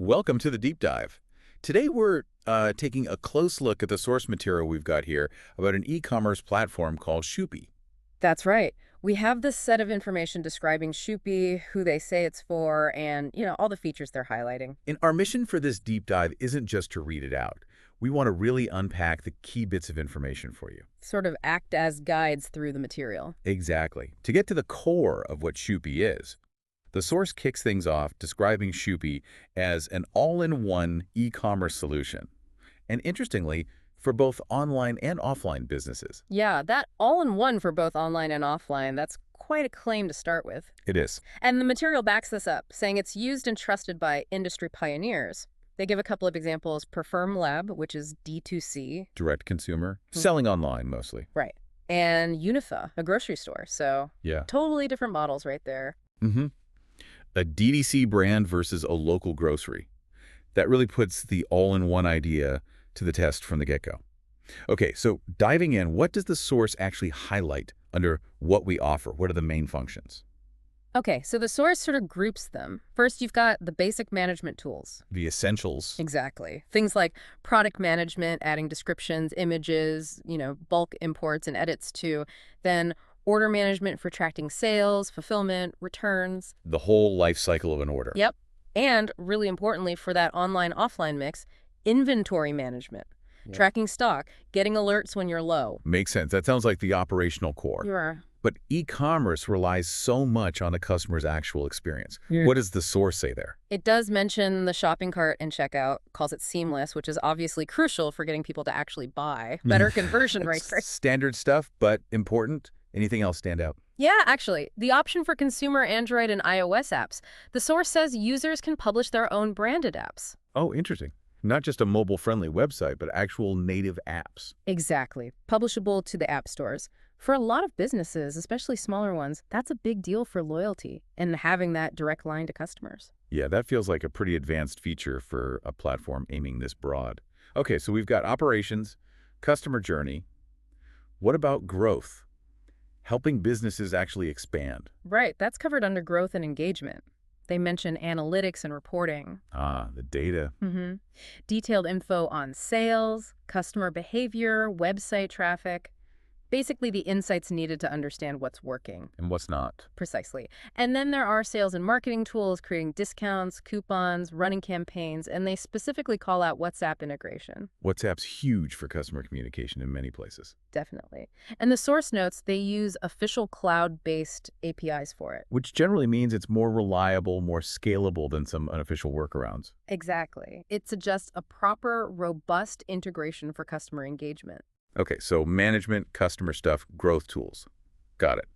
Welcome to the deep dive. Today we're taking a close look at the source material we've got here about an e-commerce platform called Shoopy. That's right. We have this set of information describing Shoopy, who they say it's for, and, all the features they're highlighting. And our mission for this deep dive isn't just to read it out. We want to really unpack the key bits of information for you. Sort of act as guides through the material. Exactly. To get to the core of what Shoopy is, the source kicks things off describing Shoopy as an all-in-one e-commerce solution. And interestingly, for both online and offline businesses. Yeah, that all-in-one for both online and offline, that's quite a claim to start with. It is. And the material backs this up, saying it's used and trusted by industry pioneers. They give a couple of examples: Perform Lab, which is D2C. Direct consumer, selling online mostly. Right. And Unifa, a grocery store. So Yeah. totally different models right there. Mm-hmm. A DTC brand versus a local grocery. That really puts the all-in-one idea to the test from the get-go. Okay, so diving in, what does the source actually highlight under what we offer? What are the main functions? Okay, so the source sort of groups them. First, you've got the basic management tools. The essentials. Exactly. Things like product management, adding descriptions, images, bulk imports and edits too. Then order management for tracking sales, fulfillment, returns. The whole life cycle of an order. Yep. And really importantly for that online-offline mix, inventory management. Yep. Tracking stock, getting alerts when you're low. Makes sense. That sounds like the operational core. Sure. But e-commerce relies so much on the customer's actual experience. What does the source say there? It does mention the shopping cart and checkout, calls it seamless, which is obviously crucial for getting people to actually buy. Better conversion rate. Standard stuff, but important. Anything else stand out? Yeah, actually, the option for consumer Android and iOS apps. The source says users can publish their own branded apps. Oh, interesting. Not just a mobile-friendly website, but actual native apps. Exactly. Publishable to the app stores. For a lot of businesses, especially smaller ones, that's a big deal for loyalty and having that direct line to customers. Yeah, that feels like a pretty advanced feature for a platform aiming this broad. Okay, so we've got operations, customer journey. What about growth? Helping businesses actually expand. Right, that's covered under growth and engagement. They mention analytics and reporting. Ah, the data. Detailed info on sales, customer behavior, website traffic. Basically, the insights needed to understand what's working. And what's not. Precisely. And then there are sales and marketing tools, creating discounts, coupons, running campaigns, and they specifically call out WhatsApp integration. WhatsApp's huge for customer communication in many places. Definitely. And the source notes they use official cloud-based APIs for it. Which generally means it's more reliable, more scalable than some unofficial workarounds. Exactly. It suggests a proper, robust integration for customer engagement. Okay, so management, customer stuff, growth tools. Got it.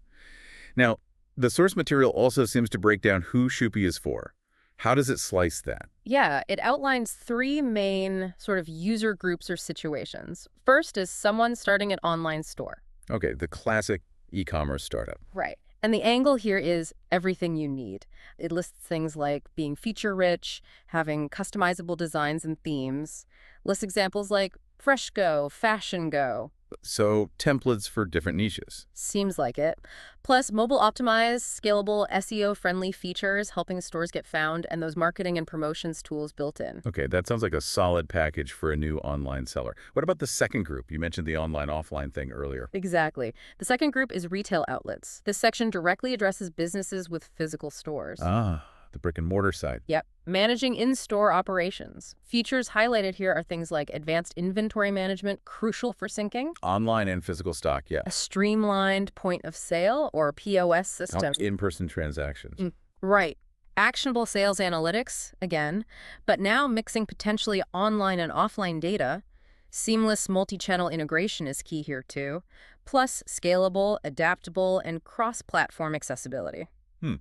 Now, the source material also seems to break down who Shoopy is for. How does it slice that? Yeah, it outlines three main sort of user groups or situations. First is someone starting an online store. Okay, the classic e-commerce startup. Right. And the angle here is everything you need. It lists things like being feature-rich, having customizable designs and themes. Lists examples like Fresh Go, Fashion Go. So templates for different niches. Seems like it. Plus mobile-optimized, scalable, SEO-friendly features helping stores get found and those marketing and promotions tools built in. Okay, that sounds like a solid package for a new online seller. What about the second group? You mentioned the online-offline thing earlier. Exactly. The second group is retail outlets. This section directly addresses businesses with physical stores. Ah, the brick-and-mortar side. Yep. Managing in-store operations. Features highlighted here are things like advanced inventory management, crucial for syncing. Online and physical stock, yeah. A streamlined point of sale or POS system. In-person transactions. Right. Actionable sales analytics, again, but now mixing potentially online and offline data. Seamless multi-channel integration is key here too. Plus scalable, adaptable, and cross-platform accessibility.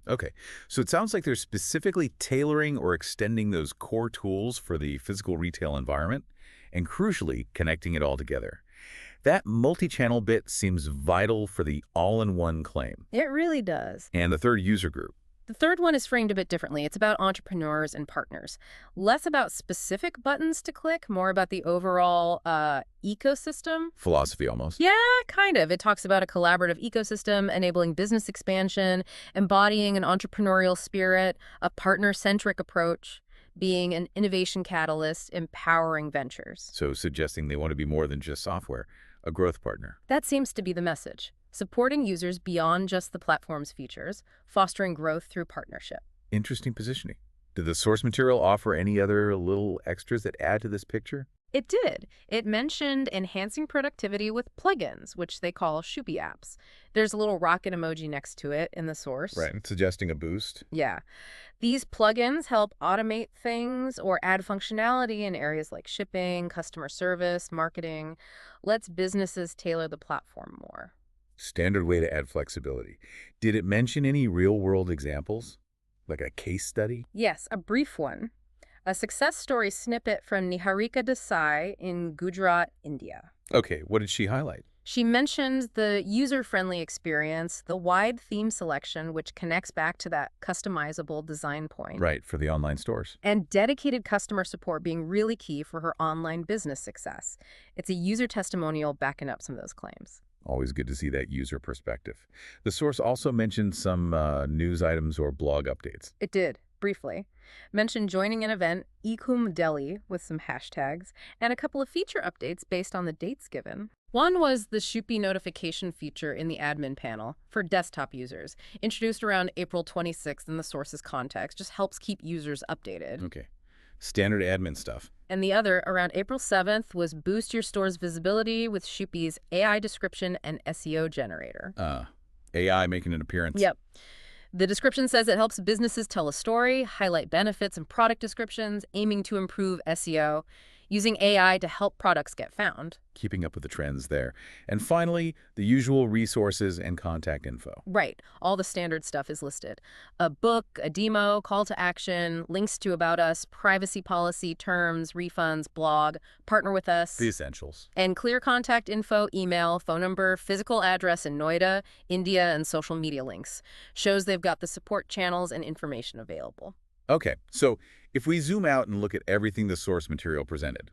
Okay. So it sounds like they're specifically tailoring or extending those core tools for the physical retail environment and, crucially, connecting it all together. That multi-channel bit seems vital for the all-in-one claim. It really does. And the third user group. The third one is framed a bit differently. It's about entrepreneurs and partners. Less about specific buttons to click, more about the overall ecosystem. Philosophy, almost. Yeah, kind of. It talks about a collaborative ecosystem, enabling business expansion, embodying an entrepreneurial spirit, a partner-centric approach. being an innovation catalyst, empowering ventures. So suggesting they want to be more than just software, a growth partner. That seems to be the message, supporting users beyond just the platform's features, fostering growth through partnership. Interesting positioning. Did the source material offer any other little extras that add to this picture? It did. It mentioned enhancing productivity with plugins, which they call Shoopy apps. There's a little rocket emoji next to it in the source. Right, suggesting a boost. Yeah. These plugins help automate things or add functionality in areas like shipping, customer service, marketing, lets businesses tailor the platform more. Standard way to add flexibility. Did it mention any real-world examples? Like a case study? Yes, a brief one. A success story snippet from Niharika Desai in Gujarat, India. Okay, what did she highlight? She mentioned the user-friendly experience, the wide theme selection, which connects back to that customizable design point, Right, for the online stores. and dedicated customer support being really key for her online business success. It's a user testimonial backing up some of those claims. Always good to see that user perspective. The source also mentioned some news items or blog updates. It did, briefly. Mentioned joining an event, Ecum Delhi, with some hashtags, and a couple of feature updates based on the dates given. One was the Shoopy notification feature in the admin panel for desktop users, introduced around April 26th in the source's context, just helps keep users updated. Okay. Standard admin stuff. And the other, around April 7th, was boost your store's visibility with Shoopy's AI description and SEO generator. AI making an appearance. Yep. The description says it helps businesses tell a story, highlight benefits and product descriptions, aiming to improve SEO, using AI to help products get found. Keeping up with the trends there. And finally, the usual resources and contact info. Right. All the standard stuff is listed. A book, a demo, call to action, links to About Us, privacy policy, terms, refunds, blog, partner with us. The essentials. And clear contact info, email, phone number, physical address in Noida, India, and social media links. Shows they've got the support channels and information available. Okay, so if we zoom out and look at everything the source material presented,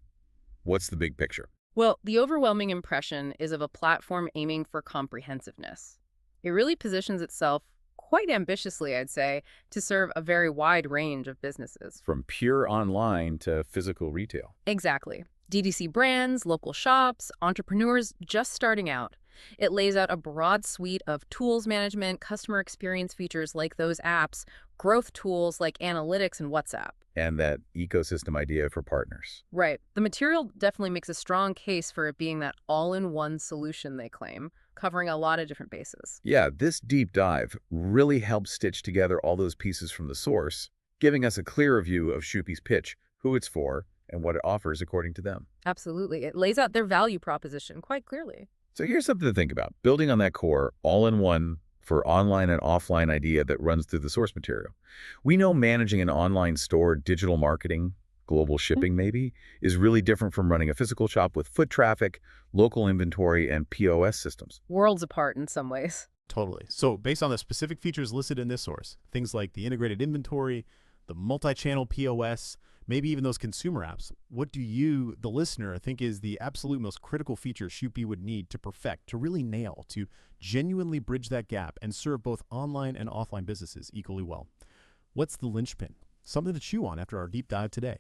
what's the big picture? Well, the overwhelming impression is of a platform aiming for comprehensiveness. It really positions itself quite ambitiously, I'd say, to serve a very wide range of businesses. From pure online to physical retail. Exactly. DTC brands, local shops, entrepreneurs just starting out. It lays out a broad suite of tools management, customer experience features like those apps, growth tools like analytics and WhatsApp. And that ecosystem idea for partners. Right. The material definitely makes a strong case for it being that all-in-one solution they claim, covering a lot of different bases. Yeah, this deep dive really helps stitch together all those pieces from the source, giving us a clearer view of Shoopy's pitch, who it's for, and what it offers according to them. Absolutely. It lays out their value proposition quite clearly. So here's something to think about. Building on that core, all-in-one for online and offline idea that runs through the source material. We know managing an online store, digital marketing, global shipping maybe, is really different from running a physical shop with foot traffic, local inventory, and POS systems. Worlds apart in some ways. Totally. So based on the specific features listed in this source, things like the integrated inventory, the multi-channel POS, maybe even those consumer apps, what do you, the listener, think is the absolute most critical feature Shoopy would need to perfect, to really nail, to genuinely bridge that gap and serve both online and offline businesses equally well? What's the linchpin? Something to chew on after our deep dive today.